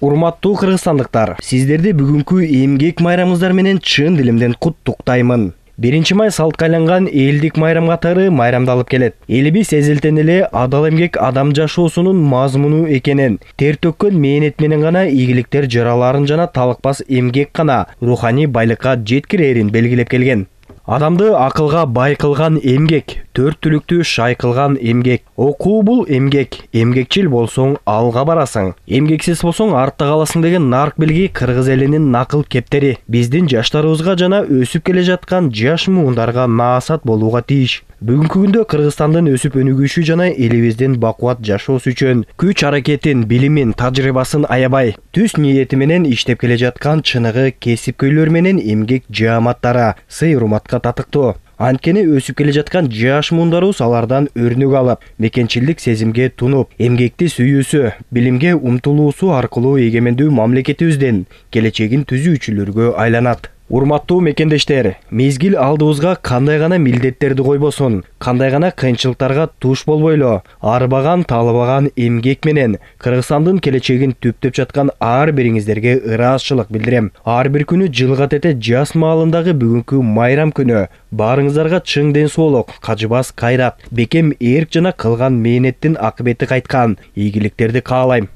Урматтуу кыргызстандыктар, сиздерди бүгүнкү эмгек майрамыңыздар менен чын дилимден куттуктаймын. 1 май салтка айланган элдик майрам катары майрамдалып келет. Элибиз эзелтен эле адал эмгек адам жашоосунун мазмуну экенин, тер төккөн мээнет менен гана ийгиликтер жараларын жана талыкпас эмгек гана руханий байлыкка жеткирерин белгилеп келген. Адамды акылга бай кылган эмгек, төрт түлүктү шай кылган эмгек. Окуу бул эмгек, эмгекчил болсоң алга барасың. Эмгексиз болсоң артта каласың деген нарк белги кыргыз элинин накыл кептери. Биздин жаштарыбызга жана өсүп келе жаткан жаш муундарга наасат болууга тийиш. Бүгүнкү күндө Кыргызстандын өсүп өнүгүшү жана элибиздин бакубат жашоосу үчүн күч аракетин, билимин, тажрыйбасын аябай, түз ниети менен иштеп келе жаткан чыныгы кесипкөйлөр менен эмгек жааматтары сый-урматка татыктуу. Анткени өсүп келе жаткан жаш муундарыбыз алардан өрнөк алып, мекенчилдик сезимге тунуп, эмгекти сүйүүсү, билимге умтулуусу аркылуу эгемендүү мамлекетибиздин келечегин түзүүчүлөргө айланат. Урматтуу мекендештер, мезгил алдыбызга кандай гана милдеттерди койбосун, кандай гана кыйынчылыктарга туш болбойлу, арбаган, талыбаган эмгек менен Кыргызстандын келечегин түптөп жаткан ар бириңиздерге ыраазычылык билдирем. Ар бир күнү жылга тете жаз маалындагы бүгүнкү майрам күнү баарыңыздарга чың ден соолук, кажыбас кайрат, бекем эрк жана кылган мээнеттин акыбети кайткан ийгиликтерди каалайм.